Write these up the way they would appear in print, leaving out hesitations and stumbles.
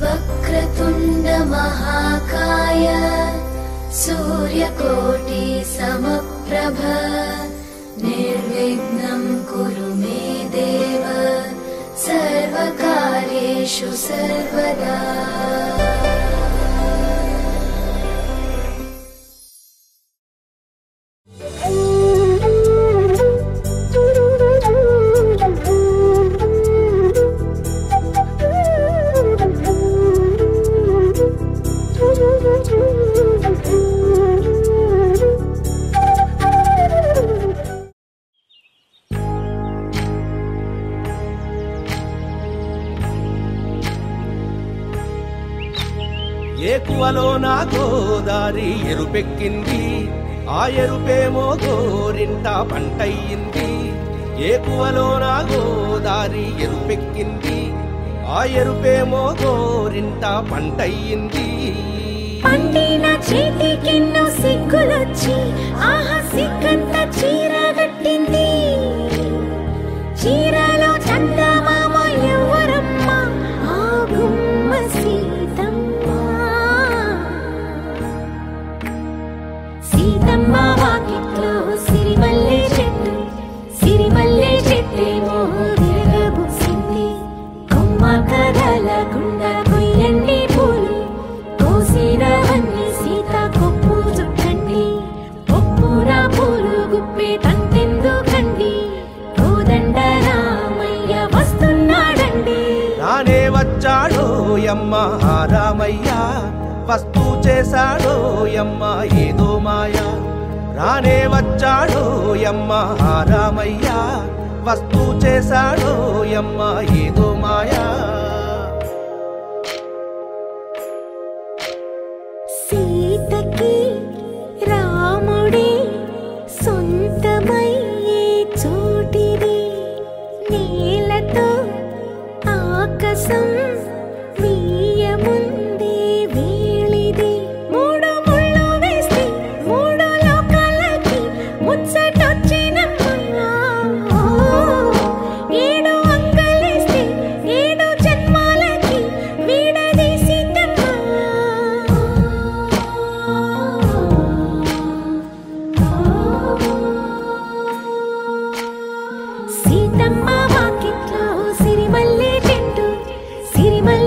वक्रतुण्ड महाकाय सूर्यकोटि समप्रभ निर्विघ्नं कुरु मे देव सर्वकार्येषु सर्वदा। ఏకువలో నా గోదారి ఎరుపెక్కింది, ఆ ఎరుపేమో గోరింట పంటయ్యింది. ఏకువలో నా గోదారి ఎరుపెక్కింది, ఆ ఎరుపేమో గోరింట పంటయ్యింది. పండిన చేతికెన్నో సిగ్గులొచ్చి ఆహా సిగ్గంత చీరగట్టింది. చీరలో చందమామ ఎవరమ్మ, ఆ గుమ్మ సీతమ్మ. సీతమ్మ వాకిట్లో సిరిమల్లె చెట్టు, సిరిమల్లె చెట్టేమో విరగబూసింది. కొమ్మ కదలకుండా కొయ్యండి పూలు, కోసినవన్నీ సీత కొప్పు చుట్టండి. కొప్పున పూలు గుప్పే తంతెందుకండి, కోదండ రామయ్య వస్తున్నాడండి. రానే వచ్చాడో యమ్మ రామయ్య, వస్తూ చేశాడో యమ్మ ఏదో మాయ. రానే వచ్చాడో యమ్మ రామయ్య, వస్తూ చేశాడో యమ్మ ఏదో మాయా. సీతకి రాముడే సొంతమయ్యే చోటిది, నేలతో ఆకాశం వీయముందే వేళిది. మూడు ముళ్ళు వేస్తే మూడు లోకాలకి ముచ్చటొచ్చినమ్మా. ఏడు అంగలేస్తే ఏడు జన్మాలకి వీడదీసిందమ్మా. సీతమ్మ వాకిట్లో సిరిమల్లె చెట్టు, సిరిమల్లె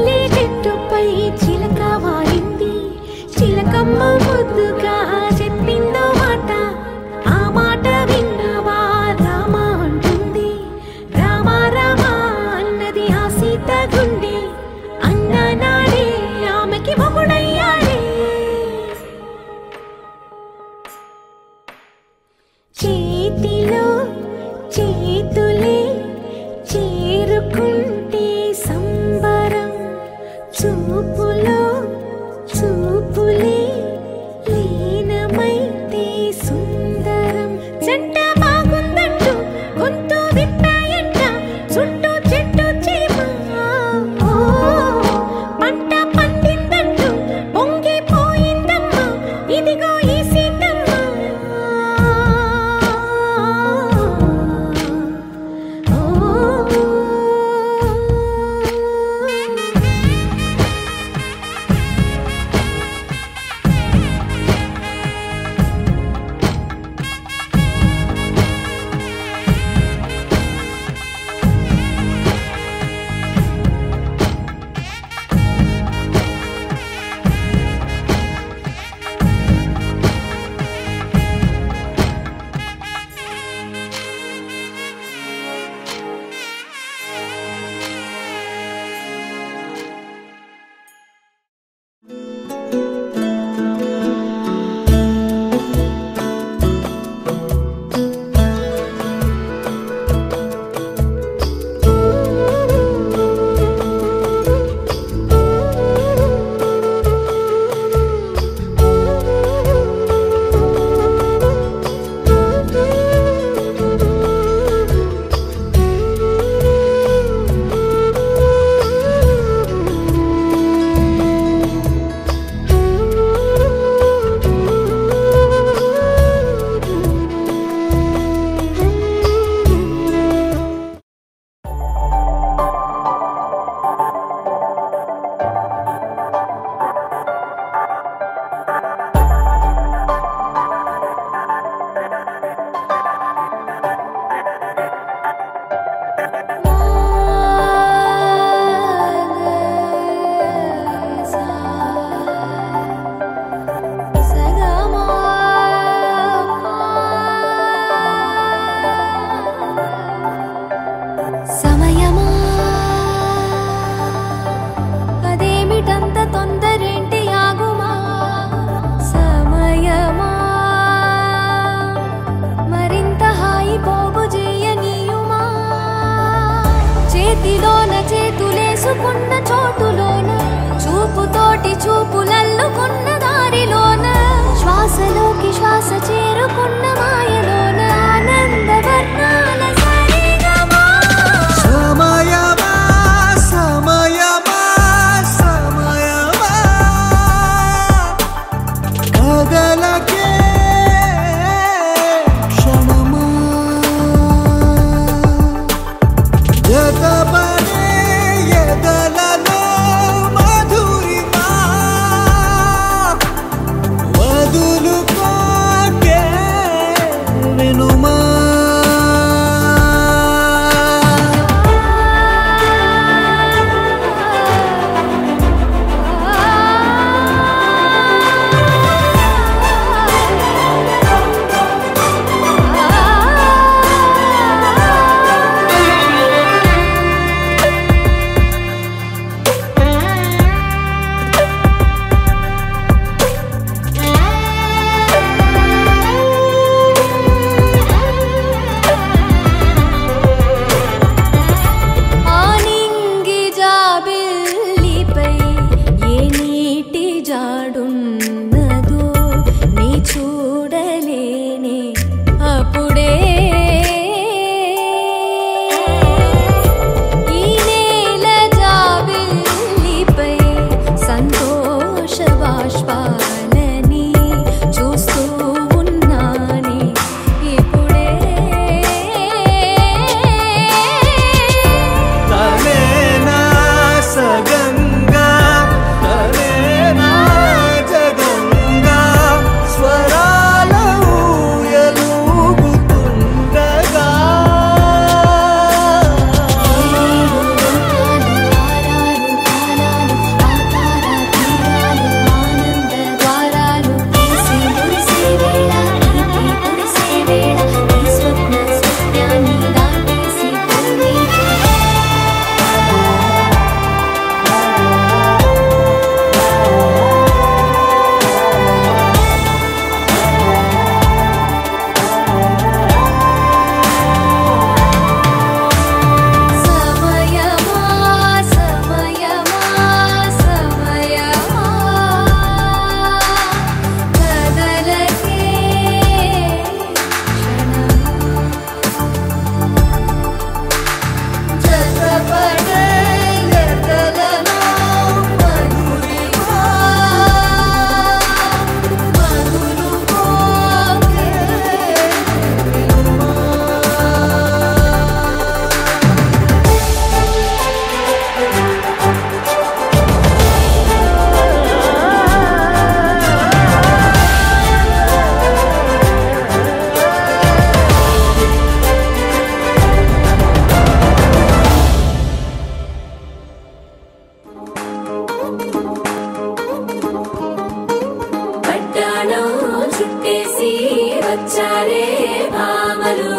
వచ్చారే భామలు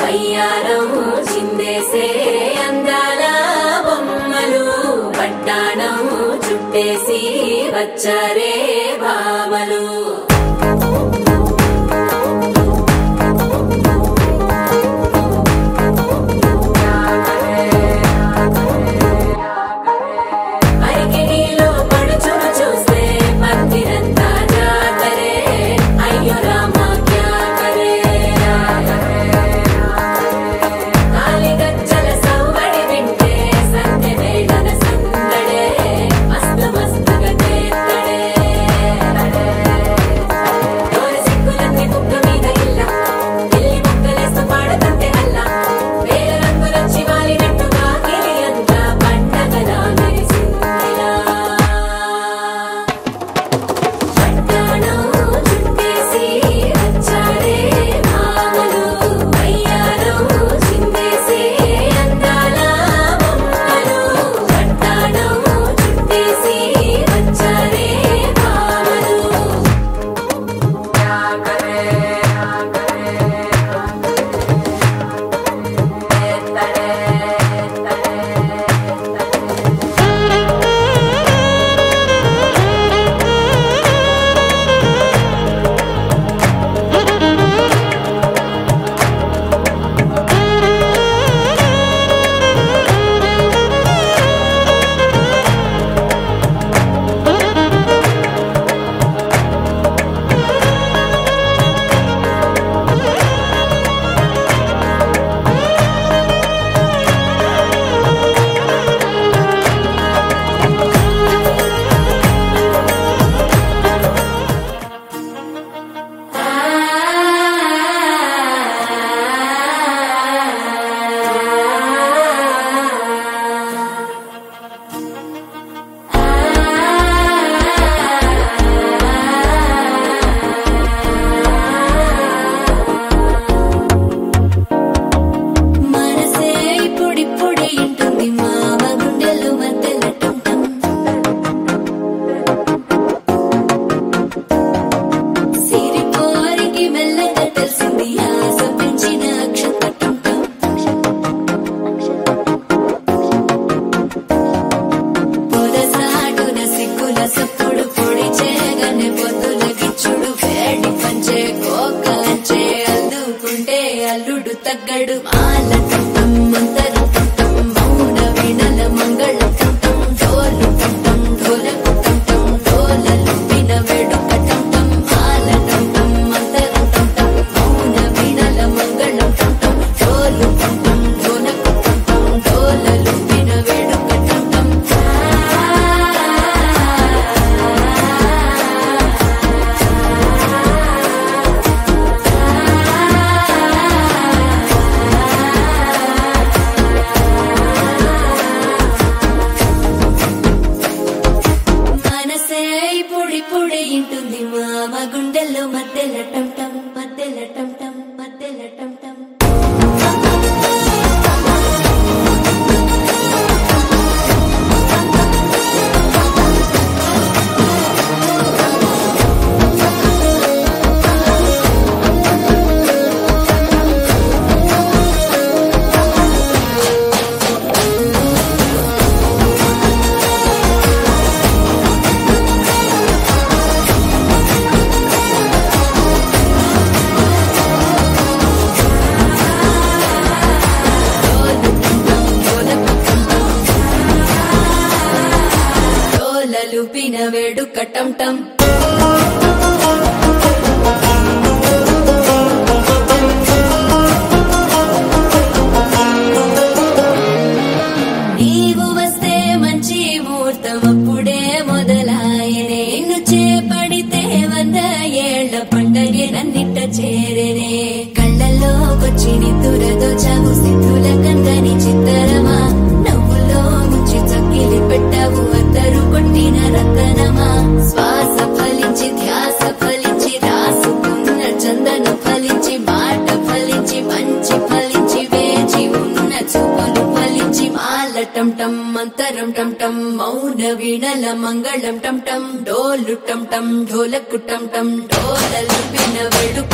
వయ్యారం చిందేసే అందాల బొమ్మలు పట్టాణం చుట్టేసి వచ్చారే భామలు అల్లుడు తగ్గడు మాల టం మంతరం టం మౌన వీణల మంగళం టం డోలు టం డోలకు టం డోలలు విన వేడుక టం మాల టం మంతరం టం మౌన వీణల మంగళం టం డోలు టం డోలకు టం డోలలు విన వేడుక టం పొడి ఇంటుంది మామ గుండెల్లో మధ్యల టం టం మధ్యల టం టం మధ్యల టం టం లూపిన వేడుక టం టం నీవు వస్తే మంచి ముహూర్తం అప్పుడే మొదలాయనే నిన్ను చేపడితే 100 ఏళ్ల పండగే నన్నిట్ట చేరేనే కళ్ళల్లోకొచ్చి నిద్దురదో చావు సిద్ధుల కందని చిత్తరమా నవ్వులో ముంచి చక్కిలి పెట్టావు అద్దరు కొట్టిన రతనమా శ్వాస ఫలించి ధ్యాస ఫలించి రాసుకున్న చందన ఫలించి మాట ఫలించి మంచి ఫలించి వేచి ఉన్న చూపులు ఫలించి మాల టం టం మంతరం టం టం మౌన వీణల మంగళం టం టం డోలు టం టం ఢోలకు టం టం డోలలు విన వేడుక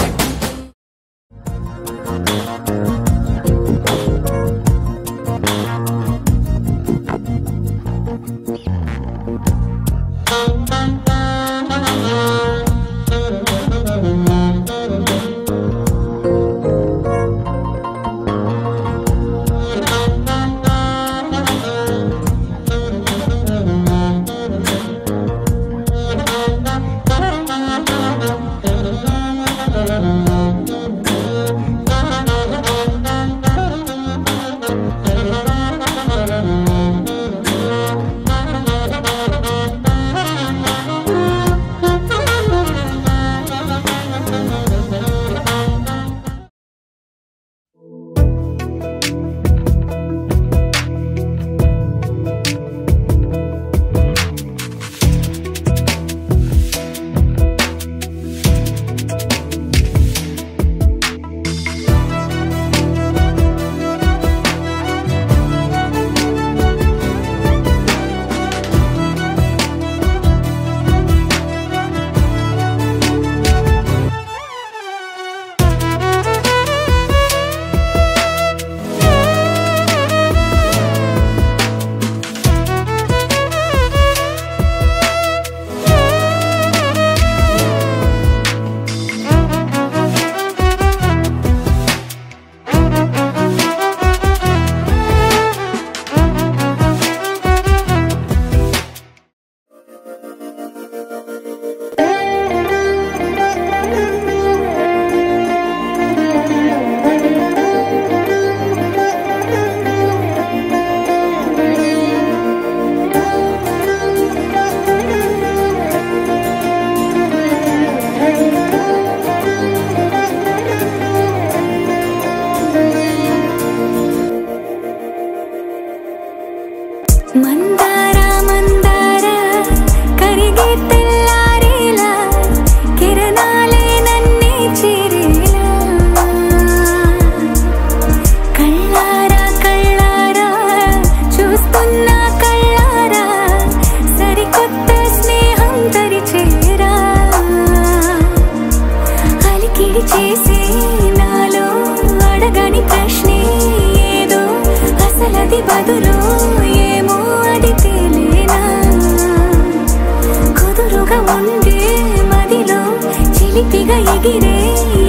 చిలిపిగా ఎగిరే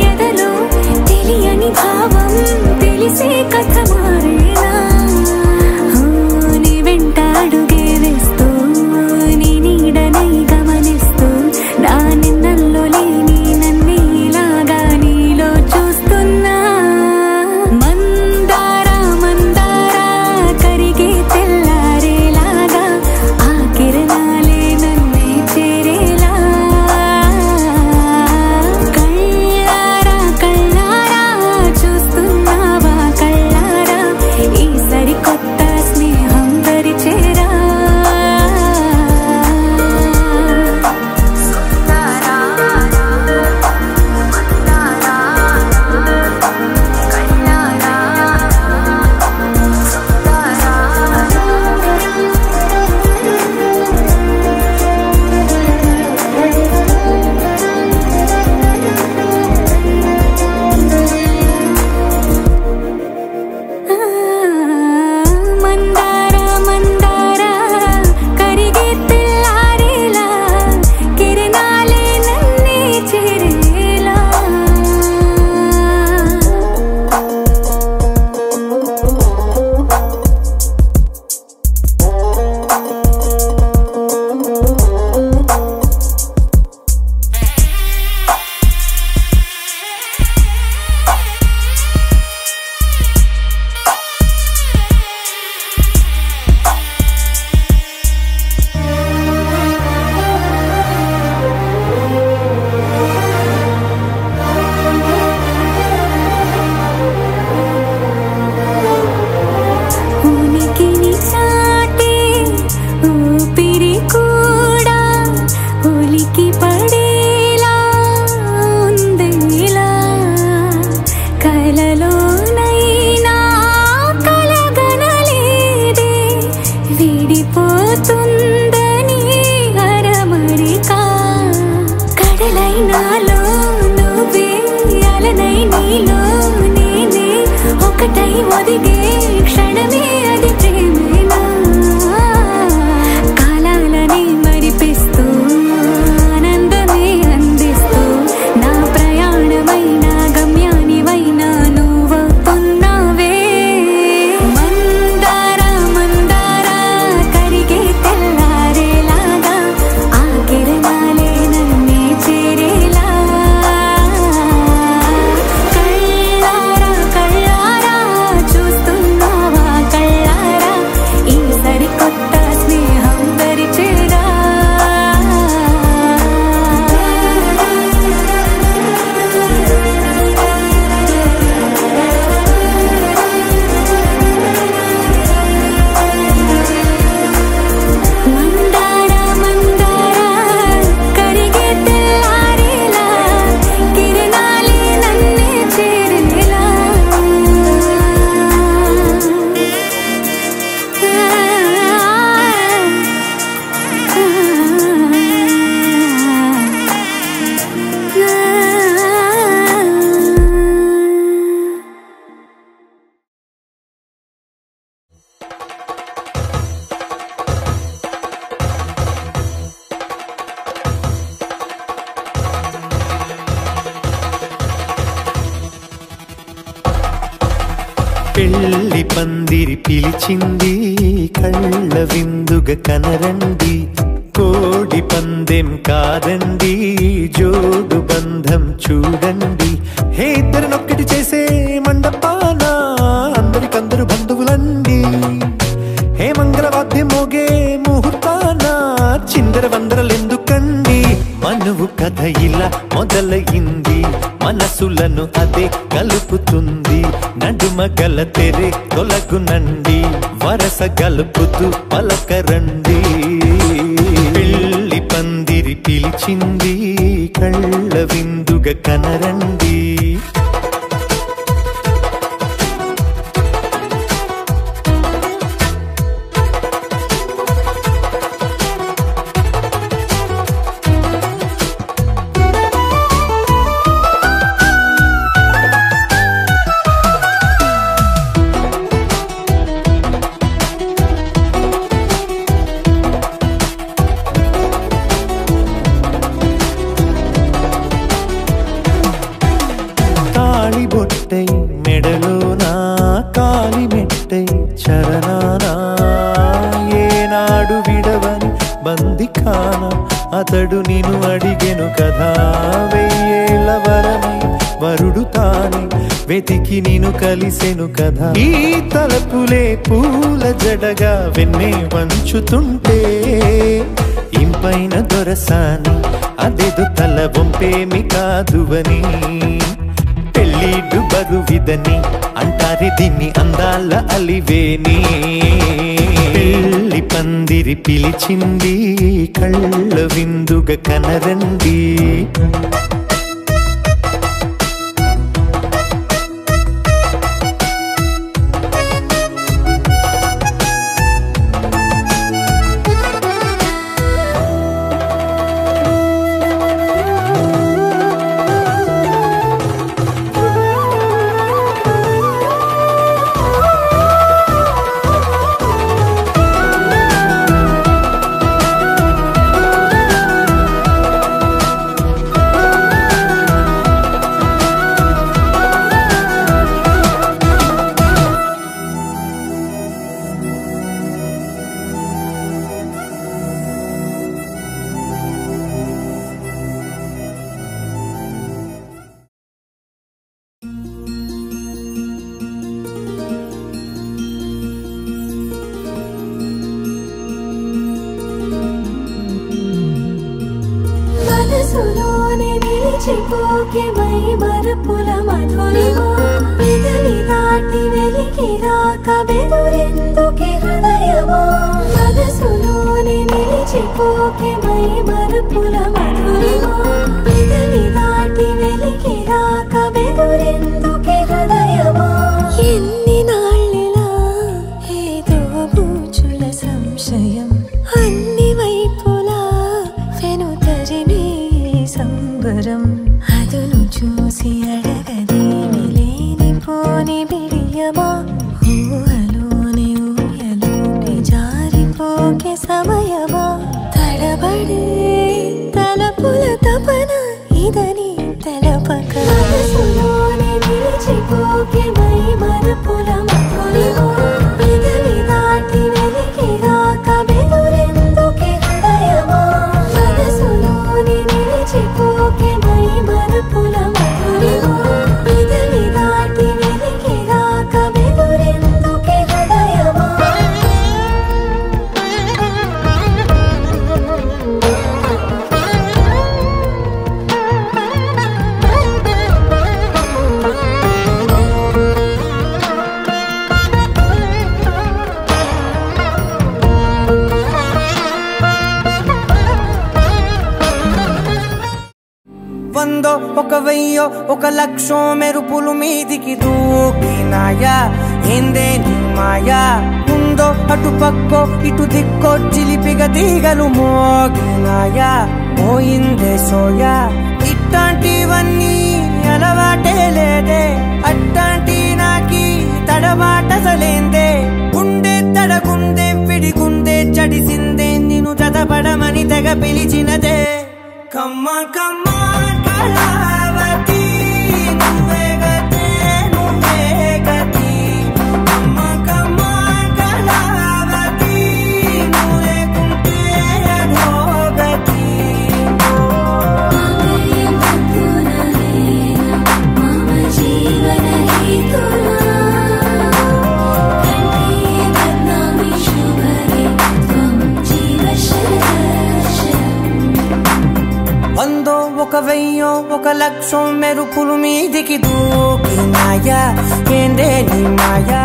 ఎదలో తెలియని భావం తెలిసే కథ మారేనా నీ వెంట అడుగే వేస్తూ నీ నీడనై గమనిస్తూ నా నిన్నల్లో లేని నన్నే ఇలాగా నీలో చూస్తున్నా మందారా మందారా కరిగే తెల్లారేలాగా ఆ కిరణాలే నన్నే చేరేలా కళ్ళారా కళ్ళారా చూస్తున్నావా కళ్ళారా ఈ సరికొత్త స్నేహం దరిచేరా మందారా మందారా కరిగే తెల్లారేలా కిరణాలే నన్నే చేరేలా ఉనికిని చాటే ఊపిరి కూడా ఉలికి పడేలా ఉందేలా కలలోనైనా కలగనలేదే విడిపోతుందని అరమరికా కడలైనాలో నువ్వే అలనై నీలో నేనే ఒకటై ఒదిగే క్షణమే అది ప్రేమేనా కాలాలని మరిపిస్తూ ఆనందమే అందిస్తూ నా ప్రయాణమైన గమ్యానివైనా నువ్వవుతున్నావే మందారా మందారా కరిగే తెల్లారేలాగా ఆ కిరణాలే నన్నే చేరేలా కళ్ళారా కళ్ళారా చూస్తున్నావా కళ్ళారా ఈ సరికొత్త స్నేహం దరిచేరా మందారా మందారా కరిగే తెల్లారేలా కిరణాలే నన్నే చేరేలా పెళ్లి పందిరి పిలిచింది కళ్ళ విందుగ కనరండి కోడి పందెం కాదండి జోడు బంధం చూడండి హే ఇద్దరినొక్కటి చేసే మండపాన అందరికందరు బంధువులండి హే మంగళవాద్యం మోగే ముహూర్తాన చిందర వందరలెందుకండి మనువు కథ ఇలా మొదలయింది మనసులను అదే కలుపుతుంది నడుమ గల తెరే తొలగునండి వరస గలుపుతూ పలకరండి పెళ్లి పందిరి పిలిచింది కళ్ళ విందుగ కనరండి అతడు నిన్ను అడిగెను కదా, 1000 ఏళ్ల వరమై వరుడు తానే వెతికి నిన్ను కలిసెను కదా. ఈ తలపులే పూల జడగా వెన్నే వంచుతుంటే, ఇంపైన దొరసాని అదేదో తల వంపేమి కాదువని, పెళ్ళిడు బరువిదని అంటారే దీన్ని అందాల అలివేని. పెళ్లి పందిరి పిలిచింది, కళ్ళ విందుగా కనరండి. మనసులోనే నిలిచిపోకే మై మరపుల మధురిమా, పెదవి దాటి వెలికి రాక బెదురెందుకే హృదయమా. మనసులోనే నిలిచిపోకే మై మరపుల మధురిమా, పెదవి దాటి వెలికి రాక బెదురెందుకే హృదయమా. ఎన్ని నాళ్ళిలా ఏదో బూచుల సంశయం, అన్ని వైపులా వెనుతరిమే సంబరం. అదును చూసి అడగదేమి లేనిపోని బిడియమా, ఊహలోని ఊయలోని జారిపోకే సమయమా. తడబడే తలపుల తపన ఇదని తెలపక, మనసులోనే నిలిచిపోకే మై మరపుల మధురిమా, పెదవి దాటి వెలికి రాక బెదురెందుకే హృదయమా. మనసులోనే నిలిచిపోకే మై మరపుల మధురిమా, పెదవి దాటి వెలికి రాక బెదురెందుకే హృదయమా. వందో ఒక వెయ్యో ఒక లక్షో మెరుపులు మీదికి దూకినాయా, ఏందే నీ మాయా. ముందో అటు పక్కో ఇటు దిక్కో చిలిపిగా తీగలు మోగినాయా, పోయిందే సోయా. ఇట్లాంటివన్నీ అలవాటే లేదే, అట్లాంటి నాకి తడబాటసలేందే. గుండె తడగుందే విడిగుందే చడిసిందే, నిన్ను చదపడమని తెగ పిలిచినదే. కమ్మ కమ్మ కళావతి నువ్వే గతే నువ్వే గతి, కమ్మ కమ్మ కళావతి నువ్వు లేకుంటే అధోగతి. వందో ఒక వెయ్యో ఒక లక్షో మెరుపులు మీదికి దూకినాయా, ఏందే నీ మాయా.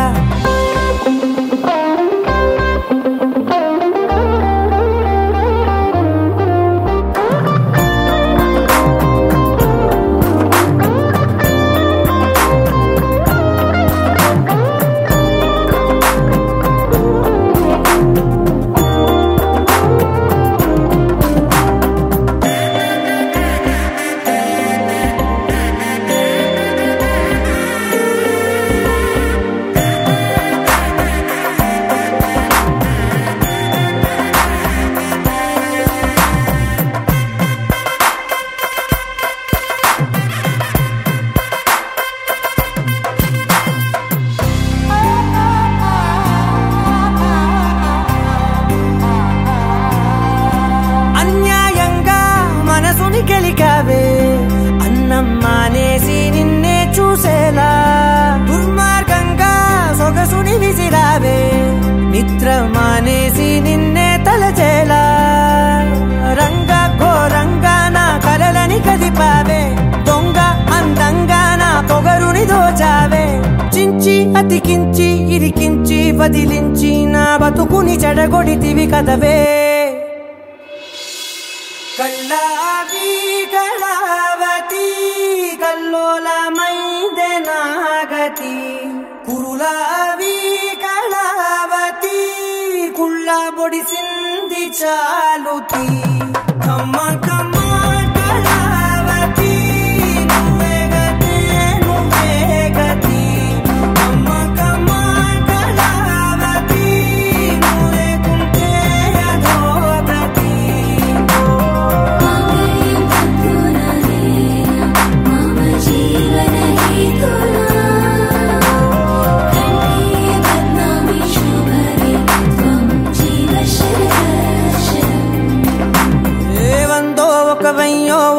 నిద్ర మానేసి నిన్నే తలచేలా రంగా ఘోరంగా నా కలలని కదిపావే దొంగ అందంగా నా పొగరుని దోచావే చించి అతికించి ఇరికించి వదిలించి నా బతుకుని చెడగొడితివి కదవే కళ్ళావి కళావతి కల్లోలమైందే నాగతి కురులావి కళావతి కుళ్ళ బొడిసింది చాలుతి కమ్మ కమ్మ కళావతి నువ్వే గతే నువ్వే గతి కమ్మ కమ్మ కళావతి నువ్వే కుంటే అధోగతి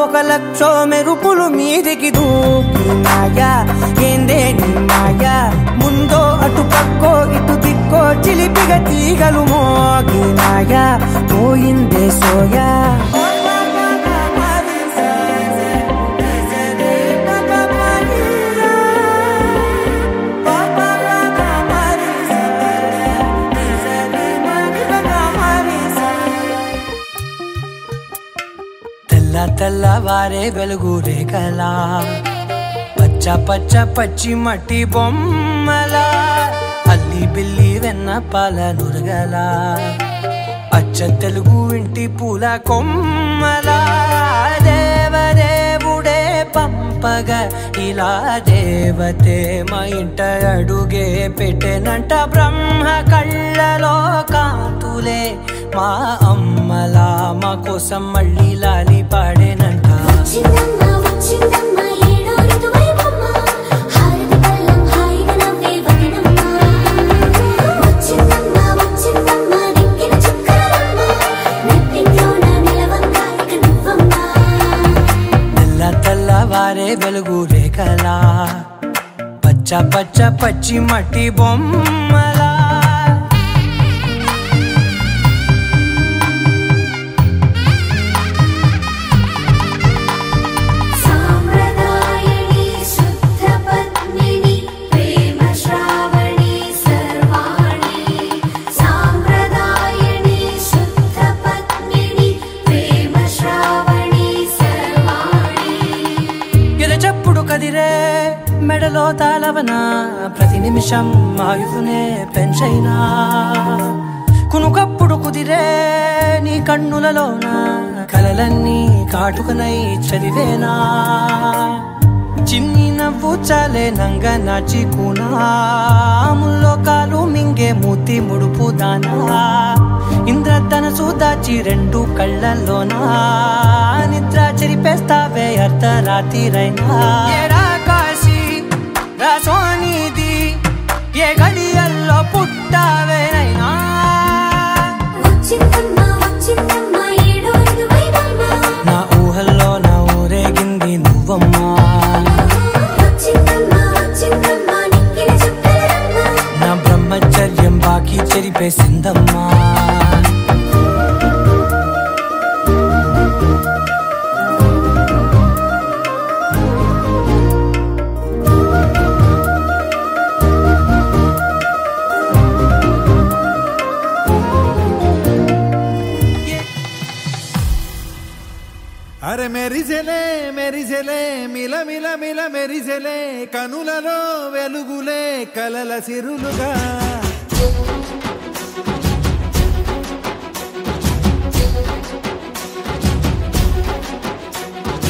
ఒక లక్షో మెరుపులు మీదికి దూకినాయా ఏందే నీ మాయా ముందో అటు పక్కో ఇటు దిక్కో చిలిపిగా తీగలు మోగినాయా పోయిందే సోయా తెల్లవారే వెలుగు రేఖలా పచ్చ పచ్చ పచ్చి మట్టి బొమ్మలా అల్లి బిల్లి వెన్న పాల నురగలా అచ్చ తెలుగు ఇంటి పూల కొమ్మలా దేవదేవుడే పంపగా ఇలా దేవతే మా ఇంట అడుగే పెట్టెనంట బ్రహ్మ కళ్ళలో కాంతులే మా అమ్మలా మా కోసం మళ్ళీ లాలి పాడేనంట తెల్లవారే వెలుగు రేఖలా పచ్చ పచ్చ పచ్చి మట్టి బొమ్మలా మెడలో తాళవన ప్రతి నిమిషం ఆయువునే పెంచైనా కునుకప్పుడు కుదిరే నీ కన్నులలోన కలలన్నీ కాటుకనై చదివేనా చిన్ని నవ్వు చాలే నంగ నాచి కూనాముల్లో కాలు మింగే మూతి ముడుపు దానా ఇంద్రధనసు దాచి రెండు కళ్ళల్లోనా నిద్ర చెరిపేస్తావే అర్ధరాత్రిరైనా సోనిది ఏ గడియల్లో పుట్టావేనైనా నా ఊహల్లో నా ఊరేగింది నువ్వమ్మా నా బ్రహ్మచర్యం బాకీ చెరిపేసిందమ్మా అరే మెరిసెలే మెరిసెలే మిల మిల మిల మెరిసెలే కనులలో వెలుగులే కలల సిరులుగా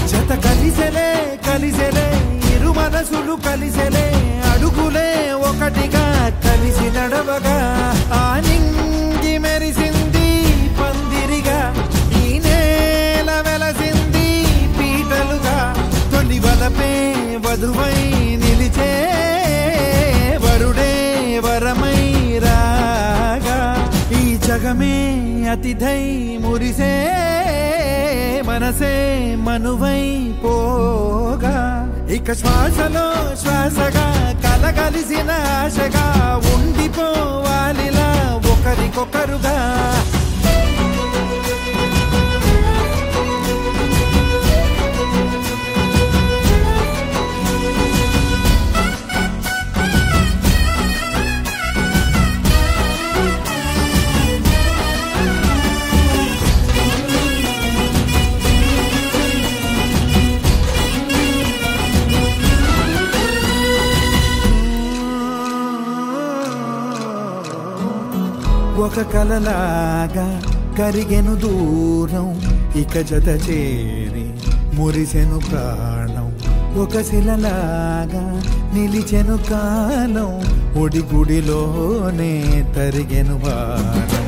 జత కలిసెలే కలిసెలే ఇరు మనసులు కలిసెలే అడుగులే ఒకటిగా కలిసి నడవగా ఆ నింగి మెరిసింది పందిరిగా ఈ నేల వెలసింది పీటలుగా తొలి వలపే వధువై నిలిచే వరుడే వరమై రాగా ఈ జగమే అతిథై మురిసే మనసే మనువై పోగా ఇక శ్వాసలో శ్వాసగా కలగలిసిన ఆశగా ఉండిపోవాలిలా ఒకరికొకరుగా. ఒక కలలాగా కరిగెను దూరం ఇక జత చేరి మురిసెను ప్రాణం. ఒక శిలలాగా నిలిచెను కాలం ఒడిగుడిలోనే తరిగెను వారం.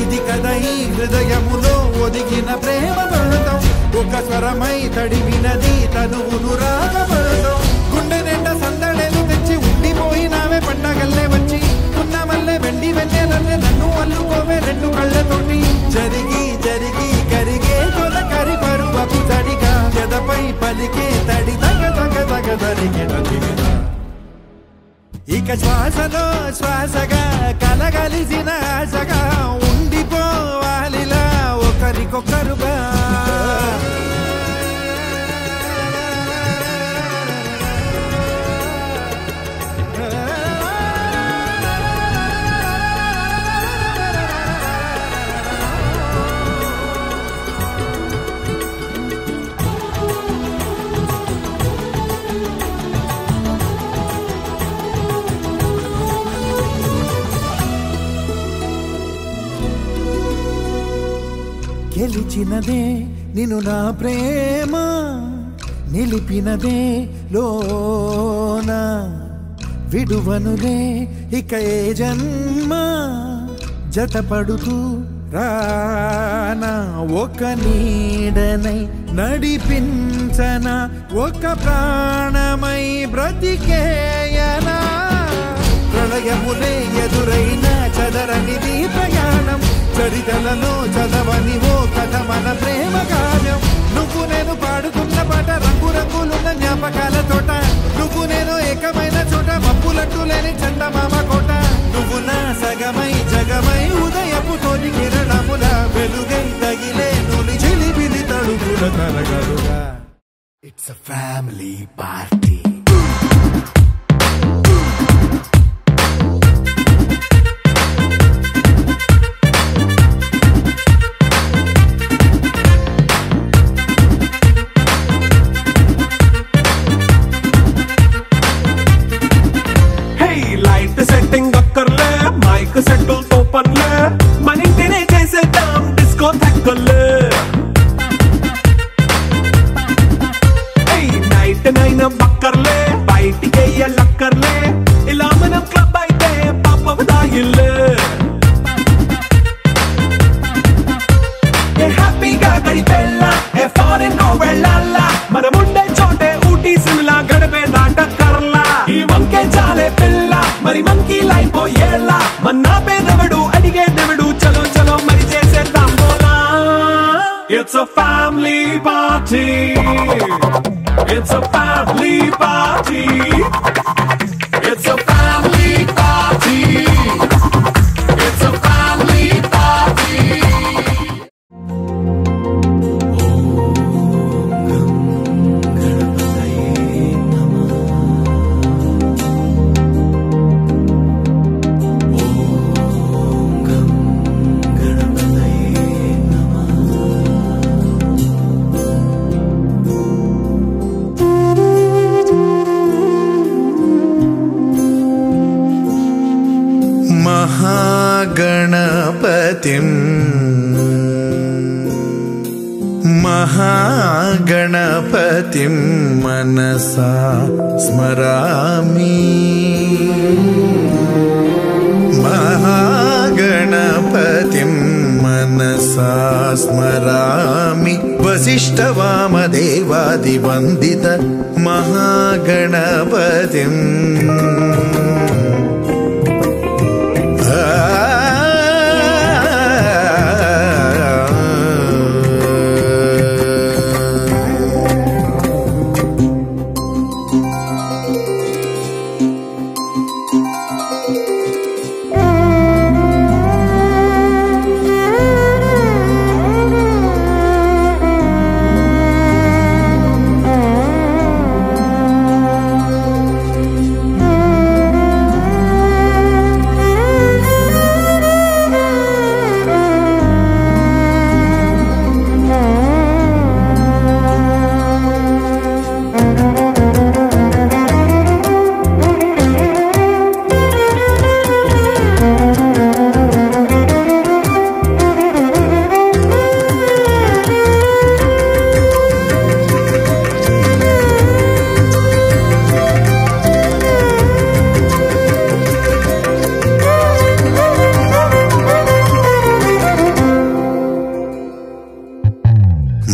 ఇది కదా ఈ హృదయములో ఒదిగిన ప్రేమ పడతాం. ఒక స్వరమై తడివినది తనువును రాగపడతాం. గుండె నిండా సందడేలు తెచ్చి ఉండిపోయినావే పండగల్లే వచ్చి ఉన్న మల్లె వెండి వెన్నెలల్లే నన్ను అల్లుకోవే రెండు కళ్ళతోటి. జరిగి జరిగి కరిగే కొలకరి పరువపు తడిగా ఎదపై పలికే తడి తగ తగ తగ తరిగిన దిగిన. ఇక శ్వాసలో శ్వాసగా కలగలిసిన ఆశగా ఉండిపోవాలిలా ఒకరికొకరుగా. గెలిచినదే నిన్ను నా ప్రేమ నిలిపినదే లోన విడువనులే ఇక ఏ జన్మ జతపడుతూ రానా. ఒక నీడనై నడిపించన ఒక ప్రాణమై బ్రతికేయనా. ప్రళయములే ఎదురైన చదరనిది ప్రయాణం. చరితలలో చదవని ఓ కథ మన ప్రేమ కావ్యం. నువ్వు నేను పాడుతున్న పాట రంగు రంగులున్న జ్ఞాపకాల తోట. నువ్వు నేను ఏకమైన చోట మప్పులట్టు లేని చందమామ కోట. నువ్వు నా సగమై జగమై ఉదయపు తోటి కిరణముల వెలుగై తగిలే నులి చిలిబిలి తడుగుల తరగలుగా. It's a family party. Setting అక్కర్లే మైక్ సెట్టుల్ తో పర్లే మన ఇంటినే చేసేద్దాం డిస్కో థెక్కర్లే. నైట్ నైన్ బక్కర్లే బయటికి ఎల్లక్కర్లే ఇలా మనం క్లబ్ అయితే పాప దాయిల్లే. హ్యాపీగా గడిపెళ్ళా ఏ ఫారెన్ నో వెళ్ళాలా మనముండే చోటే ఊటీ సిమ్లా గడిపే దాటక్కర్లా. ఈ వంకే చాలే పిల్ల మరి మంకీ లైఫ్ ఏళ్ళ మన్నా పేదవడు అడిగే దేవుడు చలో చలో మరి చేసేద్దాం బోలా. It's a family party. It's a family party. It's a family party. It's a family party. महागणपतिं मनसा स्मरामि. महागणपतिं मनसा स्मरामि. वसिष्ठवामदेवादिवन्दित महागणपतिम्.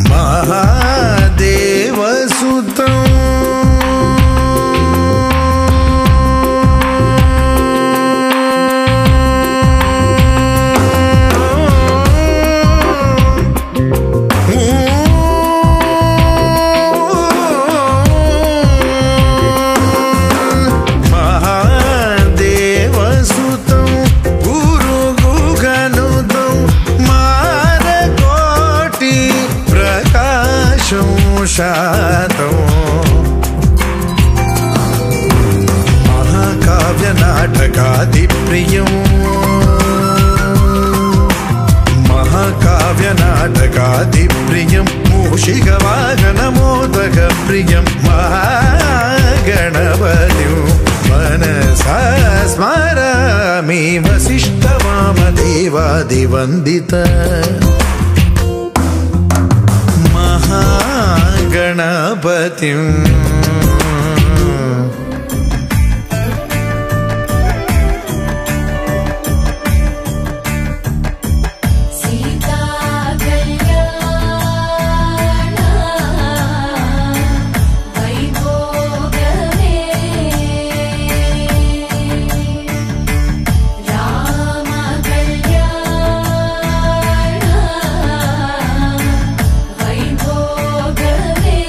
महादेवसुतं महाकाव्य नाटकादिप्रियं महाकाव्य नाटकादिप्रियं मूषिकवाहनमोदकप्रियं महागणपतिं मनसा स्मरामि वसिष्ठवामदेवादिवन्दित गणपतिं सीता कल्याण वैभोगमे राम कल्याण वैभोगमे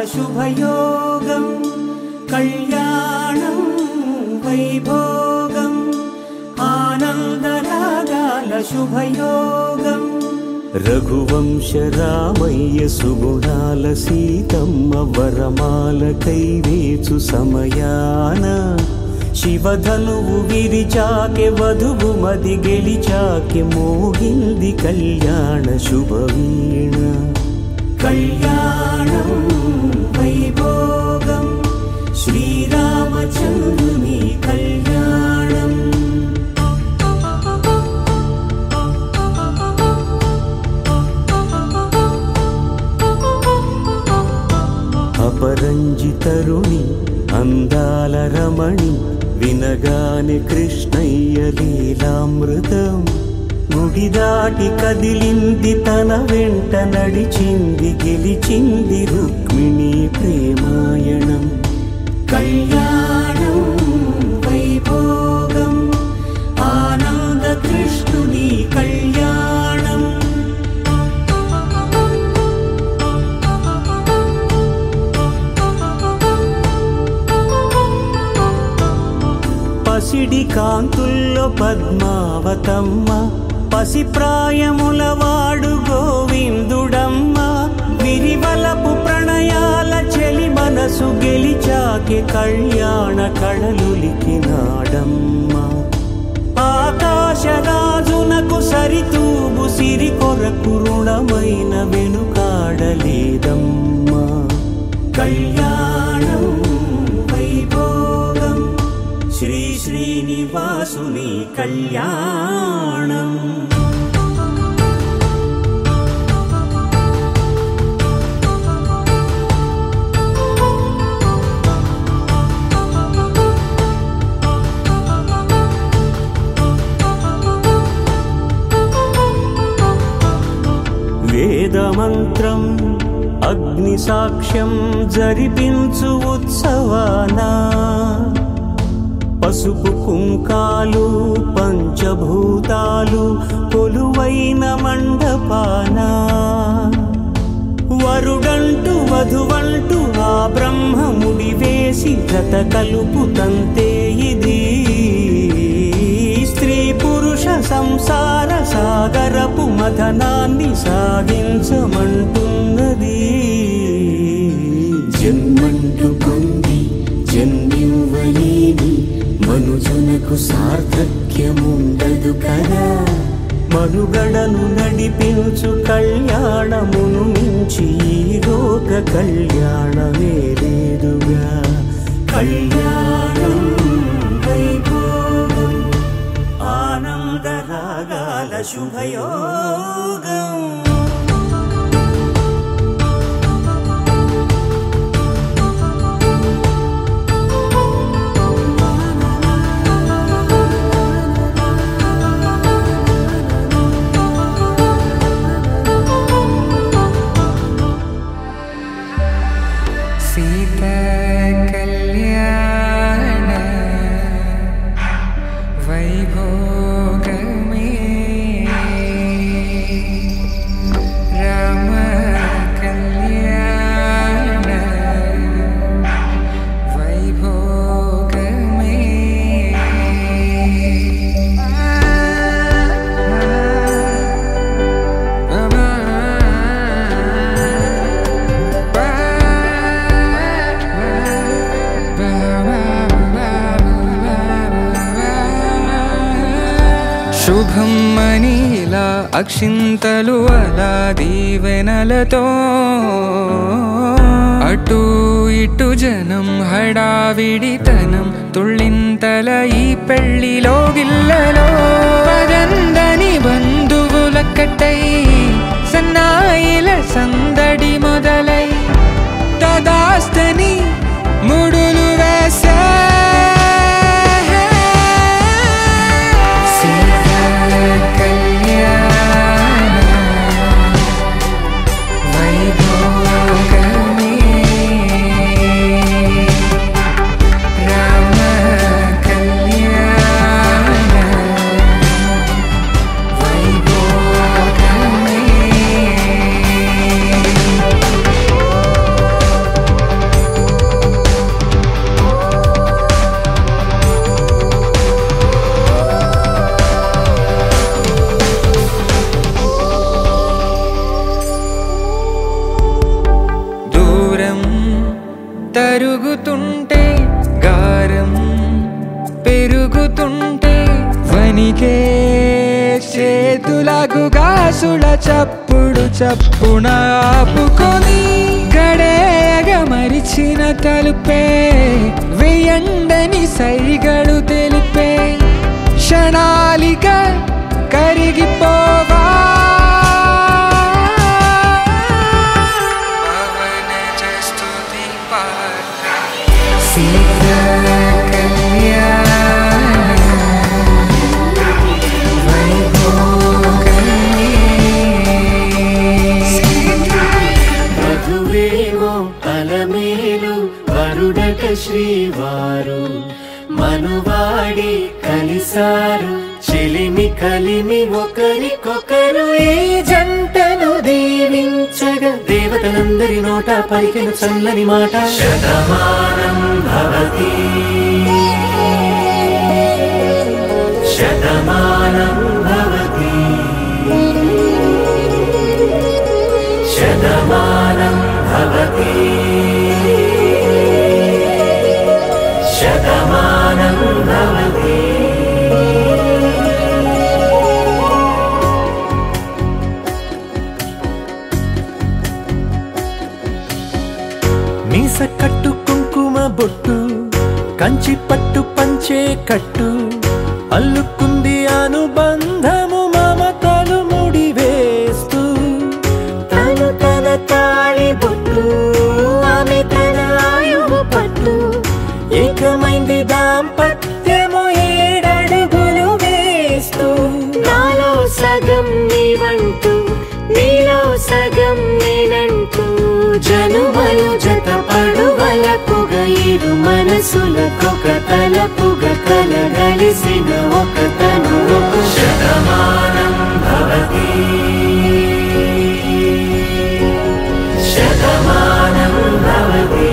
శుభయోగం కళ్యాణం వైభోగం ఆనందరాగాల శుభయోగం రఘువంశ రామయ్య సుగుణాల సీతమ్మ వరమాల కైవేచు సమయాన శివధనువు విరిచాకె వధువు మది గెలిచాకె మోగింది కళ్యాణ శుభవీణ కళ్యాణం వైభోగం శ్రీరామచంద్రుని కళ్యాణం అపరంజి తరుణి అందాల రమణి వినగానే కృష్ణయ్య లీలామృతం గుడి దాటి కదిలింది తన వెంట నడిచింది గెలిచింది రుక్మిణి ప్రేమాయణం కళ్యాణం వైభోగం ఆనంద కృష్ణుని కళ్యాణం పసిడి కాంతుల్లో పద్మావతమ్మ పసిప్రాయముల వాడు గోవిందుడమ్మ విరివలపు ప్రణయాల చెలి మనసు గెలిచాకే కళ్యాణ కళలులికినాడమ్మ ఆకాశరాజునకు సరితూగు సిరి కొరకు రుణమైన వెనుకాడలేదమ్మా కళ్యాణం వైభోగం శ్రీ శ్రీనివాసుని కళ్యాణం వేదమంత్రం అగ్ని సాక్ష్యం జరిపించు ఉత్సవానా పసుపు కుంకాలు పంచభూతాలు కొలువైన మండపాన వరుడంటూ వధువంటూ ఆ బ్రహ్మముడి వేసి జత కలుపుతంతే ఇది స్త్రీ పురుష సంసార సాగరపు మథనాన్ని సాగించమంటున్నది జన్మంటూ పొంది జన్మివ్వలేని మనుజునకు సార్థక్యముండదు కదా మనుగడను నడిపించు కళ్యాణమును మించి ఈ లోక కళ్యాణమే లేదుగా కళ్యాణం వైభోగం ఆనందరాగాల శుభయోగం శుభం మనీలా అక్షింతలు అలా దీవెనలతో అటు ఇటు జనం హడావిడితనం తుళ్ళింతల ఈ పెళ్లిలో గిల్లలో పదందని బంధువులక్కటై సన్నాయిల సందడి మొదలై తదాస్తని ముడులు వేసే తరుగుతుంటే గారం పెరుగుతుంటే వనికే చేతులకు గాసుల చప్పుడు చప్పున ఆపుకొని గడేగ మరిచిన తలుపే వెయ్యండని సైగడు తెలిపే క్షణాలిక కరిగిపోవా శ్రీవారు మనువాడి కలిసారు చెలిమి కలిమి ఒకరికొకరు ఈ జంటను దీవించగా దేవతలందరి నోట పలికిన చల్లని మాట శతమానం భవతి శతమానం భవతి శతమానం భవతి శతమానం భవతి మీస కట్టు కుంకుమ బొట్టు కంచి పట్టు పంచే కట్టు అల్లుకుంది అనుబంధము మమతలు ముడి వేస్తూ తను తన తాళి బొట్టు ఆమె తన ఆయువు పట్టు ఏకమైంది దాంపత్యము 7 అడుగులు వేస్తూ నాలో సగం నీవంటూ నీలో సగం నేనంటూ జనుమలు జతపడువలపుగ ఇరు మనసులకొక తలపుగ కలగలిసిన ఒక తనువు శతమానం భవతి శతమానం భవతి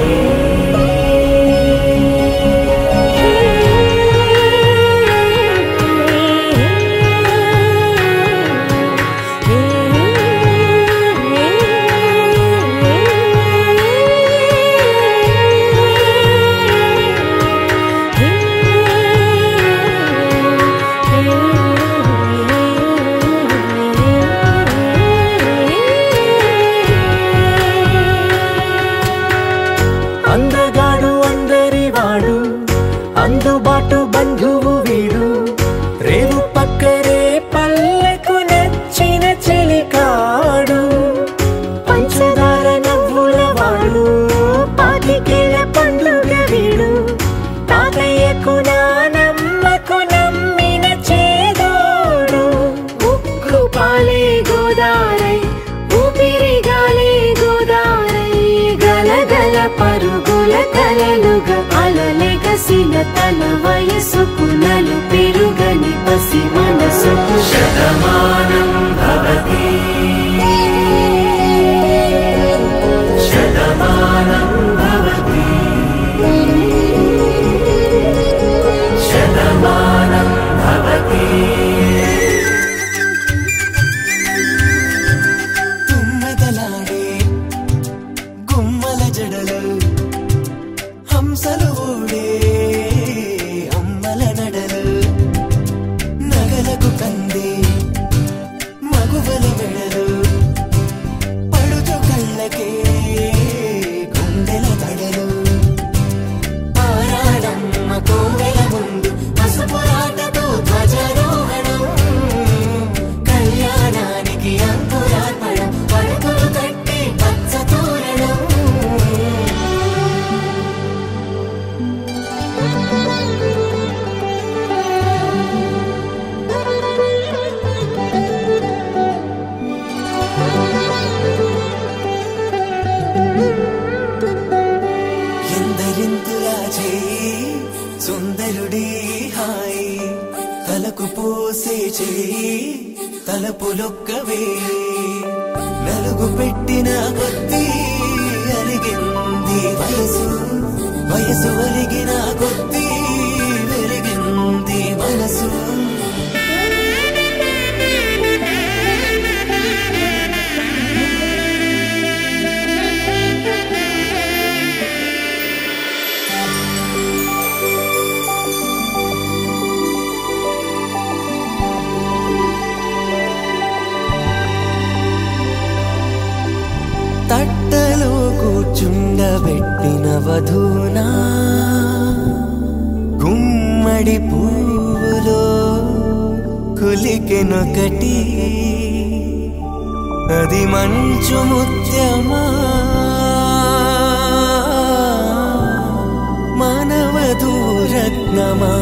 అందుబాటు బంధువు వీడు రేవు పక్కరే పల్లెకు నచ్చిన చెలికాడు పంచదార నవ్వుల వాడు పాతికేల పండుగ వీడు తాతయ్యకు నానమ్మకు నమ్మిన చేదోడు ఉక్కు పాలే గోదారై ఊపిరి గాలే గోదారై గలగల పరుగుల కలలుగా అలలెగసిన తన వయసుకు నలు పెరుగని పసి మనసుకు శతమానం భవతి శతమానం భవతి శతమానం భవతి తుమ్మెదలాడే గుమ్మల జడలు హంసలు ఓడే అమ్మల నడలు నగలకు కంది మగువల వెడలు పడుచు కళ్ళకే గుండెల తడలు ఆరాడమ్మ కోవెల ముందు పసుపురాటతో ధ్వజారోహణం కళ్యాణానికి అంకురార్పణం పడుకులు కట్టి పచ్చ తోరణం ఎందరింతులా చేయి సుందరుడి హాయి తలకు పోసే చేయి తలపులొక్కవే నలుగు పెట్టిన కొద్దీ అలిగింది వయసు వయసు అలిగిన కొద్దీ వెలిగింది మనసు పుట్టిన వధూనా గుమ్మడి పువ్వులో కులికెనొకటి అది మంచు ముత్యమా మానవధూరత్నమా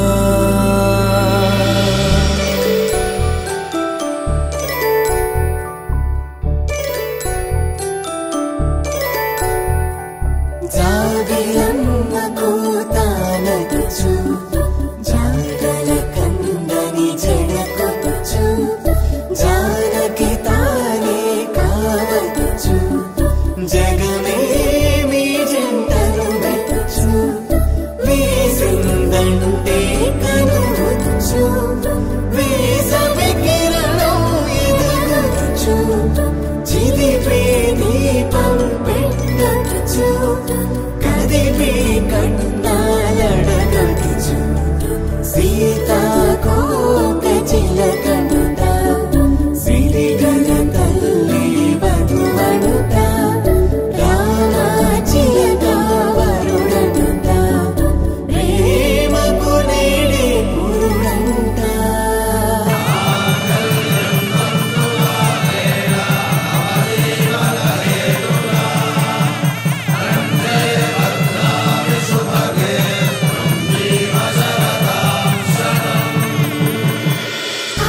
జాబిలమ్మ కూతానదుచు జాడల కందని జడకొట్టుచు జానకి తానే కావదుచు జగమే మీ జంటను వెతుచు వీసిందంటే కనువుతుచు వీసవి కిరణం ఎదుగుతుచు చిదిపే దీపం పెట్టతుచు కదిపే కన్నాలడగతుచు సీతాకోక చిలకనుత సిరిగల తల్లి వధువనుత రామాచిలక వరుడనుత ప్రేమకు నేడే పురుడంట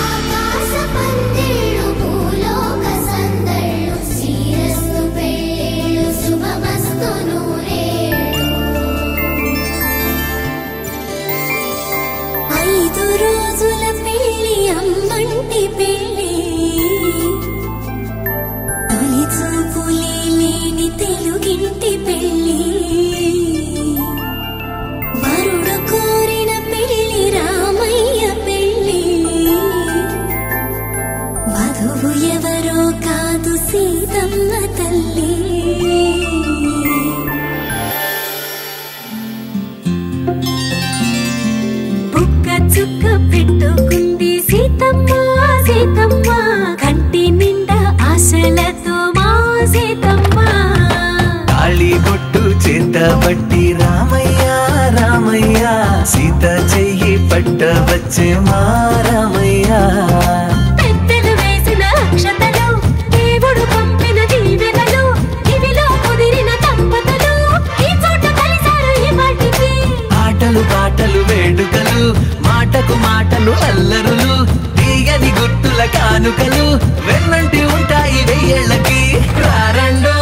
ఆకాశ పందిళ్ళు భూలోక సందళ్ళు శ్రీరస్తు పెళ్ళిళ్ళు శుభమస్తు నూరేళ్ళు 5 రోజుల పెళ్ళి అమ్మంటి పెళ్ళి తొలి చూపులే లేని తెలుగింటి పెళ్ళి వరుడు కోరిన పెళ్ళి రామయ్య పెళ్ళి వధువు ఎవరో కాదు సీతమ్మ తల్లి బుక్క చుక్క పెట్టుకుంది సీతమ్మ సీతమ్మ కంటి నిండా ఆశలతో మా సీతమ్మ తాళి బొట్టు చేతబట్టి రామయ్య రామయ్య సీత చెయ్యి పట్ట వచ్చే మా రామయ్య పెద్దలు వేసిన అక్షతలు దేవుడు పంపిన దీవెనలు ఇవిలో కుదిరిన దంపతులు ఈ చోట కలిసారు ఈ వాటికి ఆటలు పాటలు వేడుకలు మాటకు మాటలు అల్లరులు తీయని గుర్తుల కానుకలు వెన్నంటి ఉంటాయి వెయ్యేళ్ళకి రారండో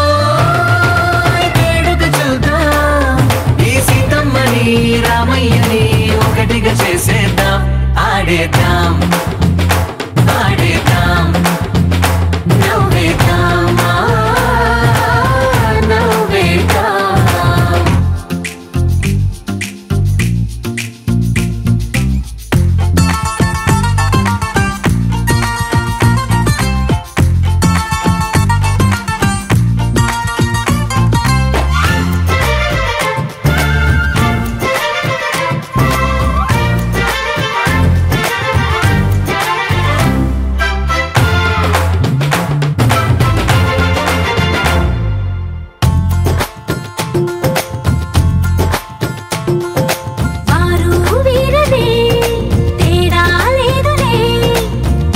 వేడుక చూద్దాం ఈ సీతమ్మని రామయ్యని ఒకటిగా చేసేద్దాం ఆడేద్దాం ఆడేద్దాం నవ్వేద్దాం నవ్వేద్దాం వారు వీరనే తేడా లేదులే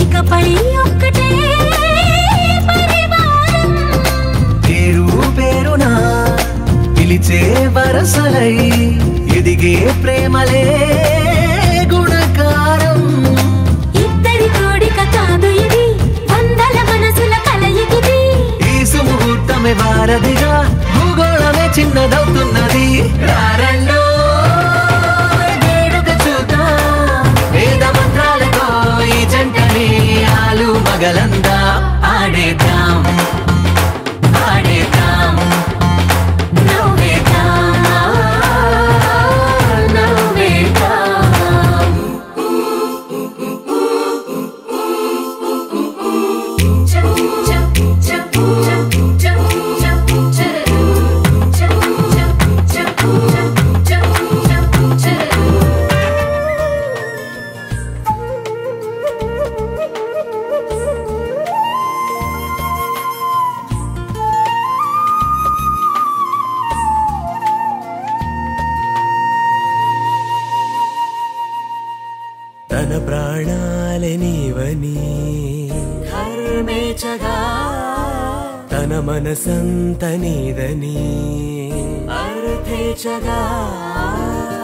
ఇకపై ఒక్కటే పరివారం పేరు పేరునా పిలిచే వరసలై ఎదిగే ప్రేమలే గుణకారం ఇద్దరి కోడిక కాదు ఇది వందల మనసుల కలయికిది ఈ సుముహూర్తమే వారధిగా భూగోళమే చిన్నదవుతున్నది రారండో వేడుక చూద్దాం వేద మంత్రాలతో ఈ జంటని ఆలు మగలందా ఆడేద్దాం ఆడేద్దాం నవ్వేద్దాం నవ్వేద్దాం చ చ చ చ చ చ ప్రాణాలే నీవని ధర్మేచగా తన మనసంత నీదని అర్థేచగా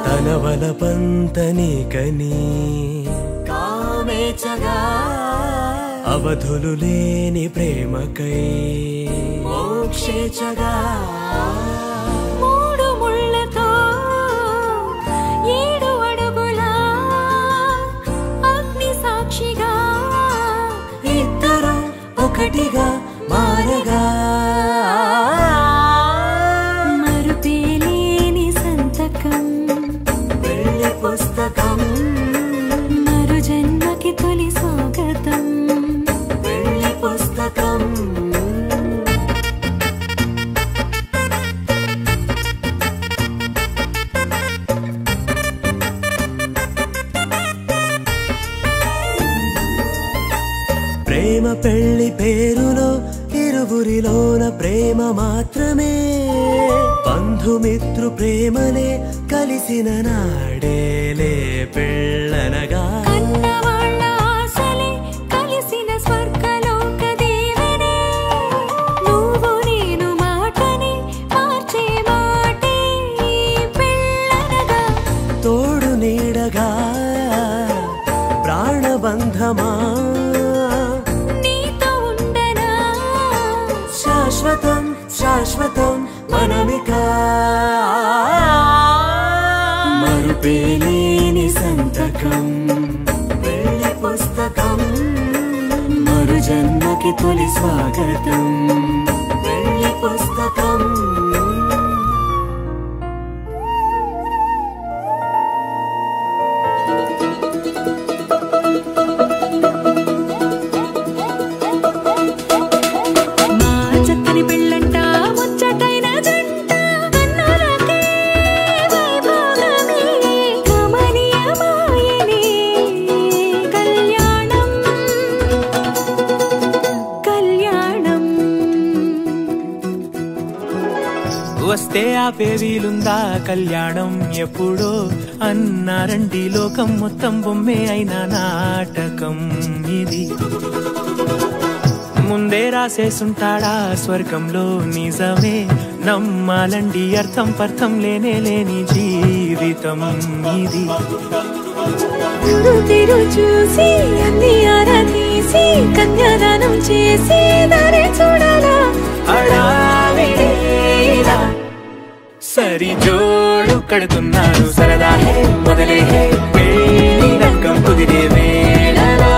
తన వలపంత నీకని కామేచగా అవధులు లేని ప్రేమకై మోక్షేచగా మూడు ముళ్ళతో 7 అడుగుల అగ్ని సాక్షిగా ఇద్దరు ఒకటిగా మారగా మరుపేలేని సంతకం వెళ్ళి పుస్తకం మరు జన్మకి తొలి స్వాగతం వెళ్ళి పుస్తకం ప్రేమ పెళ్లి పేరులో ఇరువురిలోన ప్రేమ మాత్రమే బంధుమిత్రు ప్రేమలే కలిసిన నాడేలే పెళ్ళనగా కన్నవాళ్ళ ఆశలే కలిసిన స్వర్గలోక దేవనే నువ్వు నేను మాటని మార్చే మాటే పెళ్ళనగా తోడు నీడగా ప్రాణబంధమా నీతో ఉండనా శాశ్వతం శాశ్వతం మనమిక మరుపేలేని సంతకం వెళ్ళి పుస్తకం మరు జన్మకి తొలి స్వాగతం వెళ్ళి పుస్తకం మా చక్కని పెళ్ళంట ముచ్చటైన జంట కన్నులకే వైభోగమే కమనీయమాయనే కళ్యాణం కళ్యాణం వస్తే ఆపే వీలుందా కళ్యాణం ఎప్పుడో అన్నారండి లోకం మొత్తం బొమ్మే అయిన నాటకం ఇది ముందే రాసేసుంటాడా స్వర్గంలో నిజమే నమ్మాలండి అర్థం పర్థం లేనే లేని జీవితం ఇది తిరు చూసి అన్ని ఆరా తీసి కన్యాదానం చేసి దారి చూడాలా హడావిడిలా సరి జోడు కడుతున్నారు సరదా హే మొదలే హే పెళ్లి రంగం కుదిరే వేళలో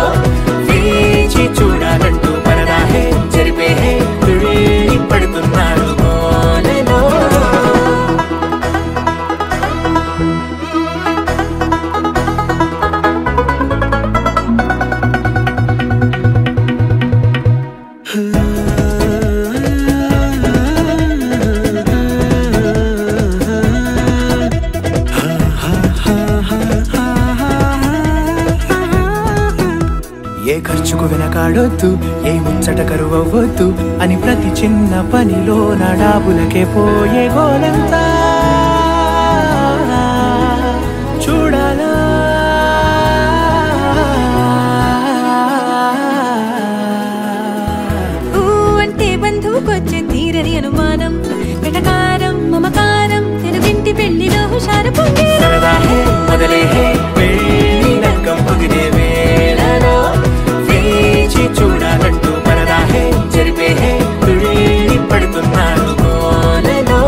వేచి చూడాలంటూ పరదా హే జరిపే హే తుళ్ళి పడుతున్నారు కోనలో ఏ ఖర్చుకు వెనకాడొద్దు ఏ ముచ్చట కరువవ్వొద్దు అని ప్రతి చిన్న పనిలో నా డాబులకే పోయే గోలంతా చూడాలా ఊ అంటే బంధువుకొచ్చే తీరని అనుమానం వెటకారం మమకారం తెలుగింటి పెళ్లిలో హుషారు పొంగే సరదా హే మొదలే హే పెళ్లి రంగం కుదిరే వేళలో వేచి చూడాలంటూ పరదా హే జరిపే హే తుళ్ళి పడుతున్నారు కోనలో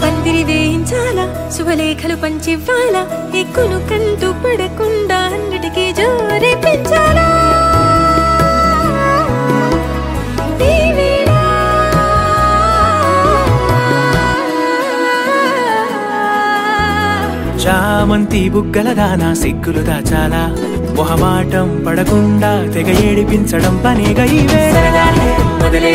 పందిరి వేయించాలా శుభలేఖలు పంచివ్వాలా ఎక్కును కంటూ పడకుండా అన్నిటికీ జోరే పెంచాలా చామంతి బుగ్గలదానా సిగ్గులు దాచాలా మొహమాటం పడకుండా తెగ ఏడిపించడం పనిగా ఈ వేళ మొదలే